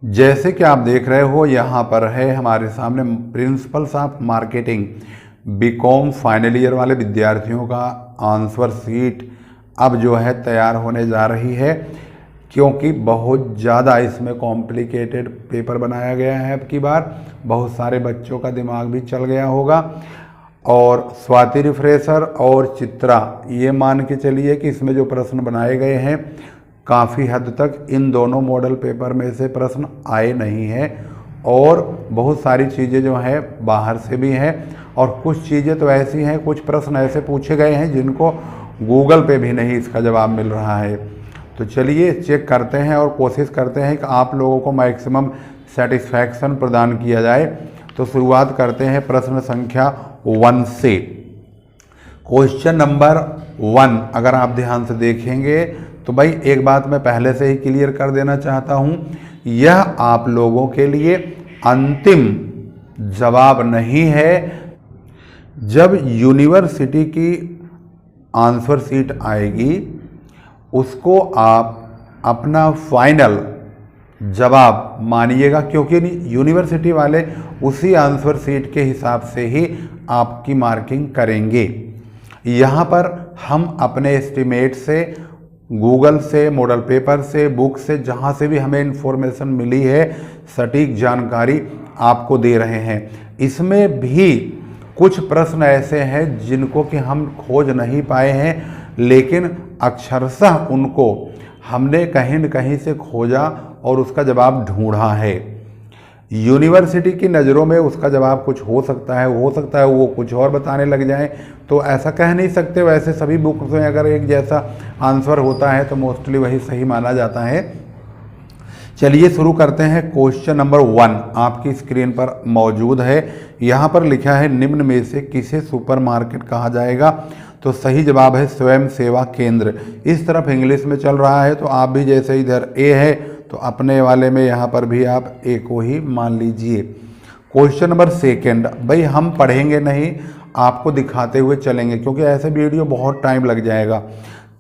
जैसे कि आप देख रहे हो यहाँ पर है हमारे सामने principles of marketing BCom final year वाले विद्यार्थियों का आंसर शीट अब जो है तैयार होने जा रही है, क्योंकि बहुत ज़्यादा इसमें कॉम्प्लिकेटेड पेपर बनाया गया है। अब की बार बहुत सारे बच्चों का दिमाग भी चल गया होगा। और स्वाति रिफ्रेशर और चित्रा, ये मान के चलिए कि इसमें जो प्रश्न बनाए गए हैं काफ़ी हद तक इन दोनों मॉडल पेपर में से प्रश्न आए नहीं हैं, और बहुत सारी चीज़ें जो हैं बाहर से भी हैं, और कुछ चीज़ें तो ऐसी हैं, कुछ प्रश्न ऐसे पूछे गए हैं जिनको गूगल पे भी नहीं इसका जवाब मिल रहा है। तो चलिए चेक करते हैं और कोशिश करते हैं कि आप लोगों को मैक्सिमम सेटिस्फैक्शन प्रदान किया जाए। तो शुरुआत करते हैं प्रश्न संख्या 1 से। क्वेश्चन नंबर 1 अगर आप ध्यान से देखेंगे तो भाई एक बात मैं पहले से ही क्लियर कर देना चाहता हूं, यह आप लोगों के लिए अंतिम जवाब नहीं है। जब यूनिवर्सिटी की आंसर शीट आएगी उसको आप अपना फाइनल जवाब मानिएगा, क्योंकि यूनिवर्सिटी वाले उसी आंसर शीट के हिसाब से ही आपकी मार्किंग करेंगे। यहाँ पर हम अपने एस्टिमेट से, गूगल से, मॉडल पेपर से, बुक से, जहाँ से भी हमें इन्फॉर्मेशन मिली है सटीक जानकारी आपको दे रहे हैं। इसमें भी कुछ प्रश्न ऐसे हैं जिनको कि हम खोज नहीं पाए हैं, लेकिन अक्षरशः उनको हमने कहीं न कहीं से खोजा और उसका जवाब ढूंढा है। यूनिवर्सिटी की नज़रों में उसका जवाब कुछ हो सकता है वो कुछ और बताने लग जाएं, तो ऐसा कह नहीं सकते। वैसे सभी बुक्स में अगर एक जैसा आंसर होता है तो मोस्टली वही सही माना जाता है। चलिए शुरू करते हैं। क्वेश्चन नंबर 1 आपकी स्क्रीन पर मौजूद है। यहाँ पर लिखा है निम्न में से किसे सुपरमार्केट कहा जाएगा? तो सही जवाब है स्वयं सेवा केंद्र। इस तरफ इंग्लिश में चल रहा है तो आप भी जैसे इधर ए है तो अपने वाले में यहाँ पर भी आप ए को ही मान लीजिए। क्वेश्चन नंबर 2 भाई हम पढ़ेंगे नहीं, आपको दिखाते हुए चलेंगे, क्योंकि ऐसे वीडियो बहुत टाइम लग जाएगा।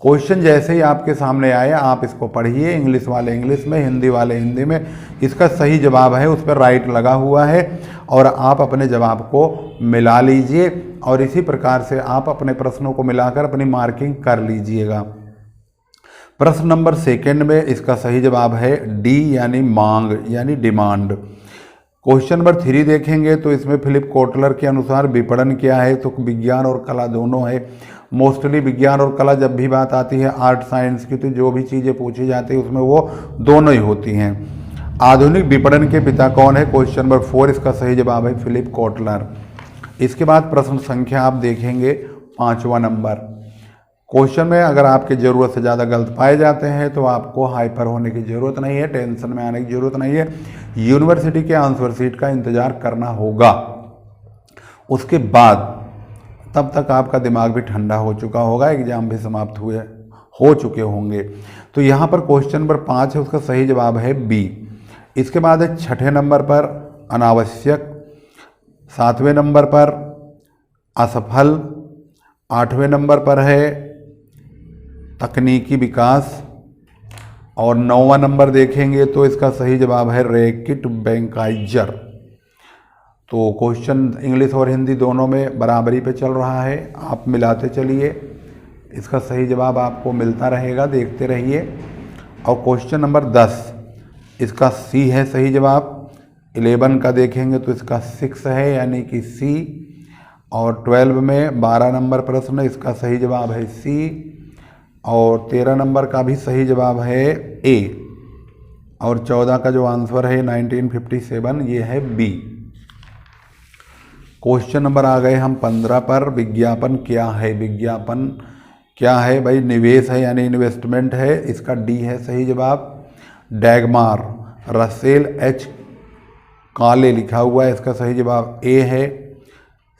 क्वेश्चन जैसे ही आपके सामने आए आप इसको पढ़िए, इंग्लिश वाले इंग्लिश में, हिंदी वाले हिंदी में। इसका सही जवाब है उस पर राइट लगा हुआ है, और आप अपने जवाब को मिला लीजिए और इसी प्रकार से आप अपने प्रश्नों को मिलाकर अपनी मार्किंग कर लीजिएगा। प्रश्न नंबर 2 में इसका सही जवाब है डी यानी मांग यानी डिमांड। क्वेश्चन नंबर 3 देखेंगे तो इसमें फिलिप कोटलर के अनुसार विपणन क्या है? तो विज्ञान और कला दोनों है। मोस्टली विज्ञान और कला जब भी बात आती है आर्ट साइंस की, तो जो भी चीज़ें पूछी जाती है उसमें वो दोनों ही होती हैं। आधुनिक विपणन के पिता कौन है? क्वेश्चन नंबर 4 इसका सही जवाब है फिलिप कोटलर। इसके बाद प्रश्न संख्या आप देखेंगे 5वां नंबर। क्वेश्चन में अगर आपकी ज़रूरत से ज़्यादा गलत पाए जाते हैं तो आपको हाइपर होने की ज़रूरत नहीं है, टेंशन में आने की ज़रूरत नहीं है। यूनिवर्सिटी के आंसर शीट का इंतज़ार करना होगा। उसके बाद तब तक आपका दिमाग भी ठंडा हो चुका होगा, एग्जाम भी समाप्त हो चुके होंगे। तो यहाँ पर क्वेश्चन नंबर 5 है, उसका सही जवाब है बी। इसके बाद है 6ठे नंबर पर अनावश्यक, 7वें नंबर पर असफल, 8वें नंबर पर है तकनीकी विकास, और 9वां नंबर देखेंगे तो इसका सही जवाब है रैकेट बैंकाइजर। तो क्वेश्चन इंग्लिश और हिंदी दोनों में बराबरी पे चल रहा है, आप मिलाते चलिए, इसका सही जवाब आपको मिलता रहेगा, देखते रहिए। और क्वेश्चन नंबर 10 इसका सी है सही जवाब। 11 का देखेंगे तो इसका 6 है यानी कि सी, और 12 में 12 नंबर प्रश्न, इसका सही जवाब है सी, और 13 नंबर का भी सही जवाब है ए, और 14 का जो आंसर है 1957 ये है बी। क्वेश्चन नंबर आ गए हम 15 पर। विज्ञापन क्या है? विज्ञापन क्या है भाई? निवेश है यानी इन्वेस्टमेंट है, इसका डी है सही जवाब। डैगमार, रसेल एच काले लिखा हुआ है, इसका सही जवाब ए है।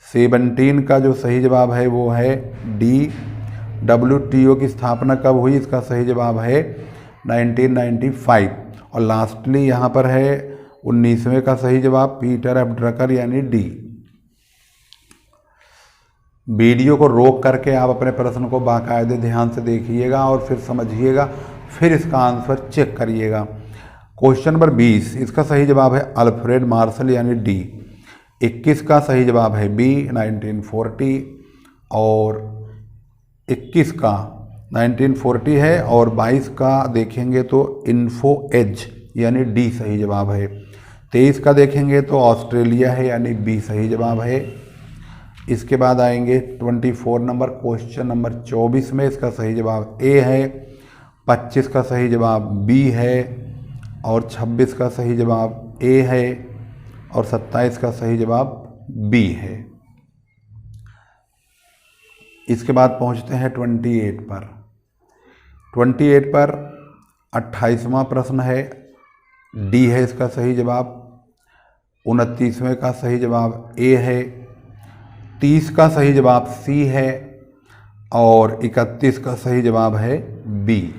17 का जो सही जवाब है वो है डी। WTO की स्थापना कब हुई? इसका सही जवाब है 1995। और लास्टली यहाँ पर है 19वें का सही जवाब पीटर एफ ड्रकर यानी डी। वीडियो को रोक करके आप अपने प्रश्न को बाकायदे ध्यान से देखिएगा और फिर समझिएगा, फिर इसका आंसर चेक करिएगा। क्वेश्चन नंबर 20, इसका सही जवाब है अल्फ्रेड मार्शल यानी डी। 21 का सही जवाब है बी 1940 और 21 का 1940 है और 22 का देखेंगे तो इन्फो एज यानी डी सही जवाब है। 23 का देखेंगे तो ऑस्ट्रेलिया है यानी बी सही जवाब है। इसके बाद आएंगे 24 नंबर क्वेश्चन नंबर 24 में इसका सही जवाब ए है। 25 का सही जवाब बी है और 26 का सही जवाब ए है और 27 का सही जवाब बी है। इसके बाद पहुंचते हैं 28 पर। 28 पर 28वां प्रश्न है, डी है इसका सही जवाब। 29वें का सही जवाब ए है। 30 का सही जवाब सी है और 31 का सही जवाब है बी।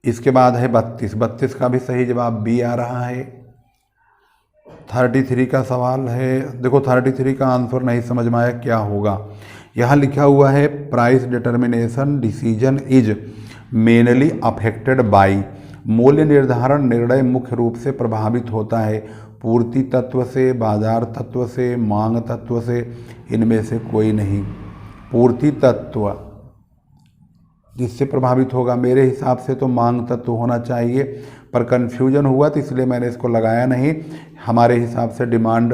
इसके बाद है 32 का भी सही जवाब बी आ रहा है। 33 का सवाल है, देखो 33 का आंसर नहीं समझ में आया क्या होगा। यहाँ लिखा हुआ है price determination decision is mainly affected by. मूल्य निर्धारण निर्णय मुख्य रूप से प्रभावित होता है पूर्ति तत्व से, बाजार तत्व से, मांग तत्व से, इनमें से कोई नहीं। पूर्ति तत्व जिससे प्रभावित होगा मेरे हिसाब से तो मांग तत्व होना चाहिए, पर कन्फ्यूजन हुआ तो इसलिए मैंने इसको लगाया नहीं। हमारे हिसाब से डिमांड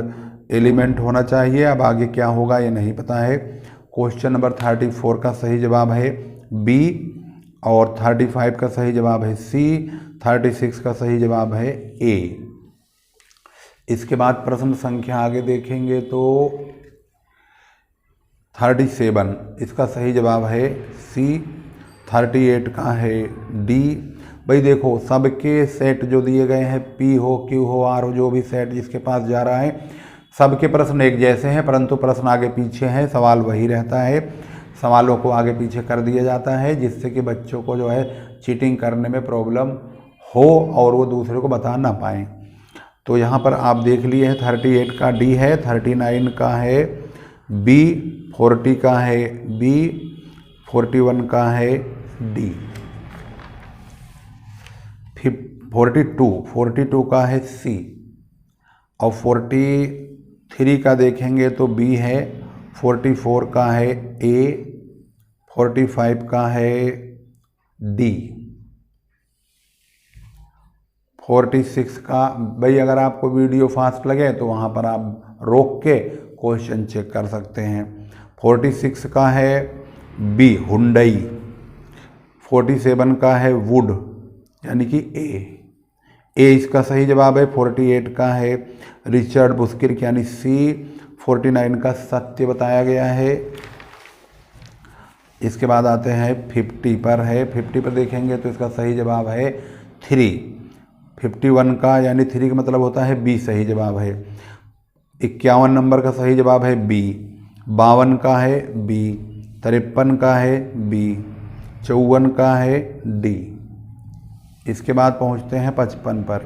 एलिमेंट होना चाहिए। अब आगे क्या होगा ये नहीं पता है। क्वेश्चन नंबर 34 का सही जवाब है बी और 35 का सही जवाब है सी। 36 का सही जवाब है ए। इसके बाद प्रश्न संख्या आगे देखेंगे तो 37 इसका सही जवाब है सी। 38 का है डी। भाई देखो सबके सेट जो दिए गए हैं पी हो क्यू हो आर हो, जो भी सेट जिसके पास जा रहा है सबके प्रश्न एक जैसे हैं, परंतु प्रश्न आगे पीछे हैं, सवाल वही रहता है। सवालों को आगे पीछे कर दिया जाता है जिससे कि बच्चों को जो है चीटिंग करने में प्रॉब्लम हो और वो दूसरे को बता ना पाएँ। तो यहाँ पर आप देख लिए हैं 38 का डी है, 39 का है बी, 40 का है बी, 41 का है डी, 42 का है सी और 43 का देखेंगे तो बी है, 44 का है ए, 45 का है डी, 46 का भाई अगर आपको वीडियो फास्ट लगे तो वहाँ पर आप रोक के क्वेश्चन चेक कर सकते हैं। 46 का है बी हुंडई। 47 का है वुड यानी कि ए इसका सही जवाब है। 48 का है रिचर्ड बुस्किर्क यानी सी। 49 का सत्य बताया गया है। इसके बाद आते हैं 50 पर है। 50 पर देखेंगे तो इसका सही जवाब है 3। 51 का यानी 3 का मतलब होता है बी सही जवाब है। 51 नंबर का सही जवाब है बी। 52 का है बी। 53 का है बी। 54 का है डी। इसके बाद पहुंचते हैं 55 पर।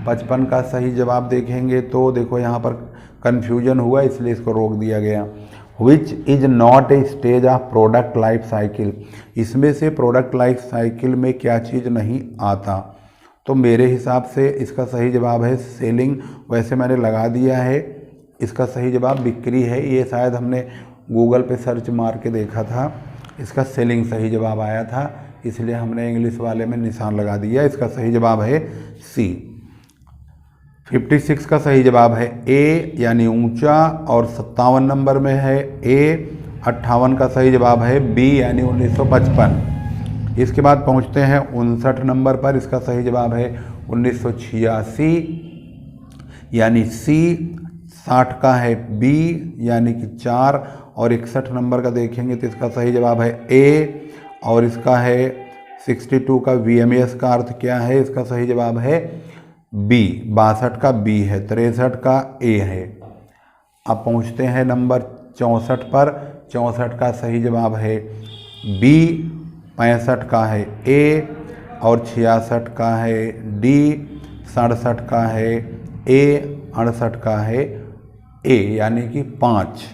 55 का सही जवाब देखेंगे तो देखो यहाँ पर कन्फ्यूजन हुआ इसलिए इसको रोक दिया गया। Which is not a stage of product life cycle. इसमें से प्रोडक्ट लाइफ साइकिल में क्या चीज़ नहीं आता। तो मेरे हिसाब से इसका सही जवाब है सेलिंग। वैसे मैंने लगा दिया है, इसका सही जवाब बिक्री है। ये शायद हमने गूगल पे सर्च मार के देखा था, इसका सेलिंग सही जवाब आया था, इसलिए हमने इंग्लिश वाले में निशान लगा दिया। इसका सही जवाब है सी। 56 का सही जवाब है ए यानी ऊंचा और 57 नंबर में है ए। 58 का सही जवाब है बी यानी 1955। इसके बाद पहुंचते हैं 59 नंबर पर। इसका सही जवाब है 1986 यानी सी। 60 का है बी यानी कि 4 और 61 नंबर का देखेंगे तो इसका सही जवाब है ए और इसका है 62 का VMS का अर्थ क्या है। इसका सही जवाब है बी। 62 का बी है। 63 का ए है। अब पहुंचते हैं नंबर 64 पर। 64 का सही जवाब है बी। 65 का है ए और 66 का है डी। 67 का है ए। 68 का है ए यानी कि 5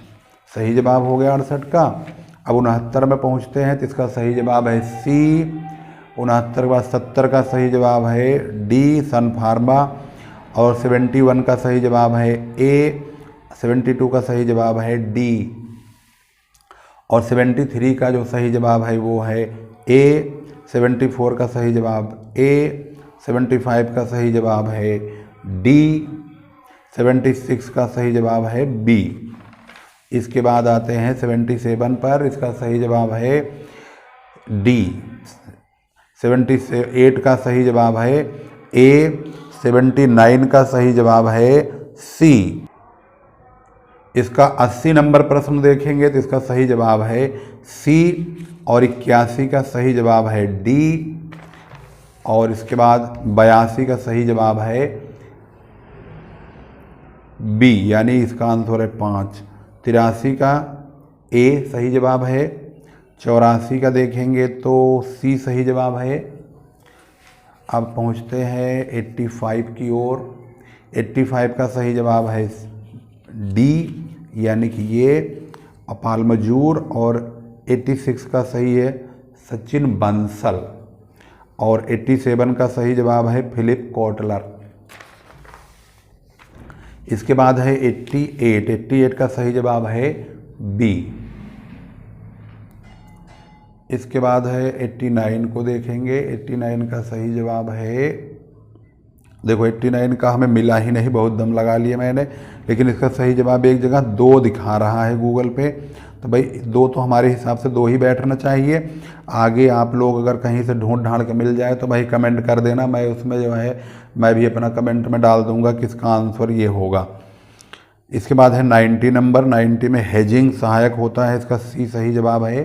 सही जवाब हो गया 68 का। अब 69 में पहुंचते हैं तो इसका सही जवाब है सी। 69 के बाद 70 का सही जवाब है डी सन फार्मा, और 71 का सही जवाब है ए, 72 का सही जवाब है डी, और 73 का जो सही जवाब है वो है ए, 74 का सही जवाब ए, 75 का सही जवाब है डी, 76 का सही जवाब है बी। इसके बाद आते हैं 77 पर, इसका सही जवाब है डी। 78 का सही जवाब है ए, 79 का सही जवाब है सी। इसका 80 नंबर प्रश्न देखेंगे तो इसका सही जवाब है सी, और 81 का सही जवाब है डी, और इसके बाद 82 का सही जवाब है बी, यानी इसका आंसर है 5। 83 का ए सही जवाब है, 84 का देखेंगे तो सी सही जवाब है। अब पहुंचते हैं 85 की ओर। 85 का सही जवाब है डी, यानी कि ये अपाल मजूर, और 86 का सही है सचिन बंसल, और 87 का सही जवाब है फिलिप कोटलर। इसके बाद है 88 का सही जवाब है बी। इसके बाद है 89 को देखेंगे। 89 का सही जवाब है, देखो 89 का हमें मिला ही नहीं, बहुत दम लगा लिए मैंने, लेकिन इसका सही जवाब एक जगह 2 दिखा रहा है गूगल पे, तो भाई 2 तो हमारे हिसाब से 2 ही बैठना चाहिए। आगे आप लोग अगर कहीं से ढूंढ ढांड के मिल जाए तो भाई कमेंट कर देना, मैं उसमें जो है मैं भी अपना कमेंट में डाल दूंगा किसका आंसर ये होगा। इसके बाद है 90 नंबर। 90 में हेजिंग सहायक होता है, इसका सी सही जवाब है।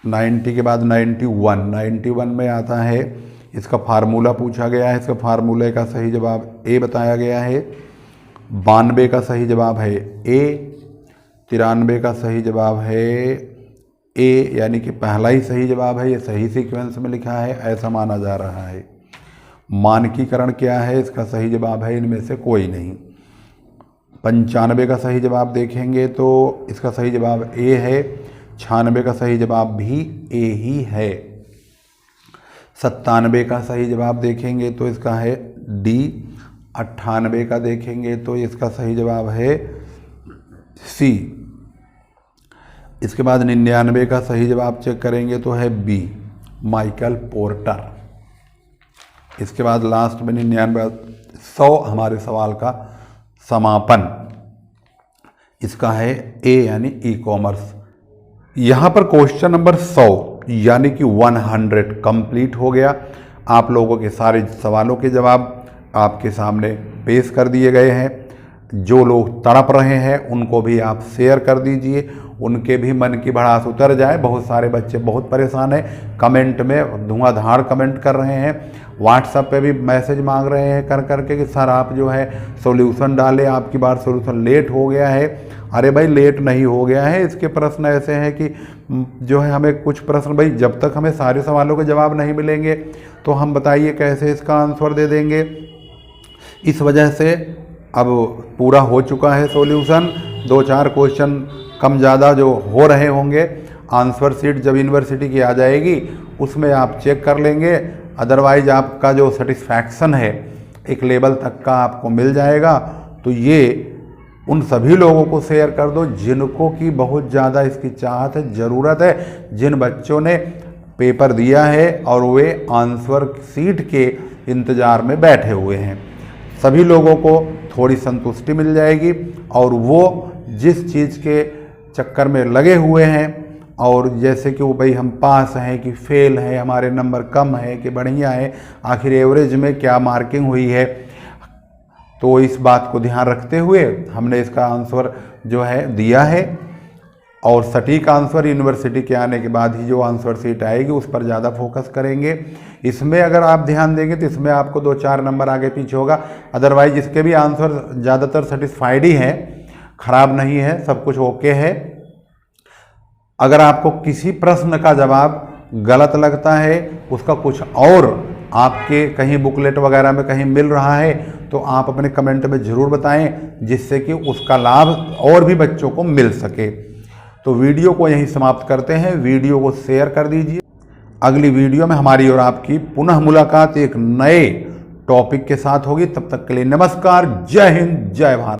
90 के बाद 91 में आता है, इसका फार्मूला पूछा गया है, इसका फार्मूले का सही जवाब ए बताया गया है। 92 का सही जवाब है ए। 93 का सही जवाब है ए, यानी कि पहला ही सही जवाब है, ये सही सीक्वेंस में लिखा है, ऐसा माना जा रहा है। मानकीकरण क्या है, इसका सही जवाब है इनमें से कोई नहीं। 95 का सही जवाब देखेंगे तो इसका सही जवाब ए है। 96 का सही जवाब भी ए ही है। 97 का सही जवाब देखेंगे तो इसका है डी। 98 का देखेंगे तो इसका सही जवाब है सी। इसके बाद 99 का सही जवाब चेक करेंगे तो है बी, माइकल पोर्टर। इसके बाद लास्ट में 99 100 हमारे सवाल का समापन, इसका है ए यानी ई कॉमर्स। यहाँ पर क्वेश्चन नंबर 100 यानी कि 100 कंप्लीट हो गया। आप लोगों के सारे सवालों के जवाब आपके सामने पेश कर दिए गए हैं। जो लोग तड़प रहे हैं उनको भी आप शेयर कर दीजिए, उनके भी मन की भड़ास उतर जाए। बहुत सारे बच्चे बहुत परेशान हैं, कमेंट में धुआंधार कमेंट कर रहे हैं, व्हाट्सएप पे भी मैसेज मांग रहे हैं कर करके कि सर आप जो है सॉल्यूशन डालें, आपकी बार सॉल्यूशन लेट हो गया है। अरे भाई लेट नहीं हो गया है, इसके प्रश्न ऐसे हैं कि जो है हमें कुछ प्रश्न भाई जब तक हमें सारे सवालों के जवाब नहीं मिलेंगे तो हम बताइए कैसे इसका आंसर दे देंगे। इस वजह से अब पूरा हो चुका है सॉल्यूशन। 2-4 क्वेश्चन कम ज़्यादा जो हो रहे होंगे, आंसर शीट जब यूनिवर्सिटी की आ जाएगी उसमें आप चेक कर लेंगे। अदरवाइज आपका जो सेटिस्फैक्शन है एक लेवल तक का आपको मिल जाएगा। तो ये उन सभी लोगों को शेयर कर दो जिनको की बहुत ज़्यादा इसकी चाहत है, ज़रूरत है, जिन बच्चों ने पेपर दिया है और वे आंसर शीट के इंतज़ार में बैठे हुए हैं। सभी लोगों को थोड़ी संतुष्टि मिल जाएगी और वो जिस चीज़ के चक्कर में लगे हुए हैं, और जैसे कि वो भाई हम पास हैं कि फेल हैं, हमारे नंबर कम है कि बढ़िया है, आखिर एवरेज में क्या मार्किंग हुई है, तो इस बात को ध्यान रखते हुए हमने इसका आंसर जो है दिया है। और सटीक आंसर यूनिवर्सिटी के आने के बाद ही जो आंसर शीट आएगी उस पर ज़्यादा फोकस करेंगे। इसमें अगर आप ध्यान देंगे तो इसमें आपको 2-4 नंबर आगे पीछे होगा, अदरवाइज इसके भी आंसर ज़्यादातर सेटिस्फाइड ही हैं, खराब नहीं है, सब कुछ ओके है। अगर आपको किसी प्रश्न का जवाब गलत लगता है, उसका कुछ और आपके कहीं बुकलेट वगैरह में कहीं मिल रहा है, तो आप अपने कमेंट में ज़रूर बताएं, जिससे कि उसका लाभ और भी बच्चों को मिल सके। तो वीडियो को यहीं समाप्त करते हैं। वीडियो को शेयर कर दीजिए। अगली वीडियो में हमारी और आपकी पुनः मुलाकात एक नए टॉपिक के साथ होगी। तब तक के लिए नमस्कार, जय हिंद, जय भारत।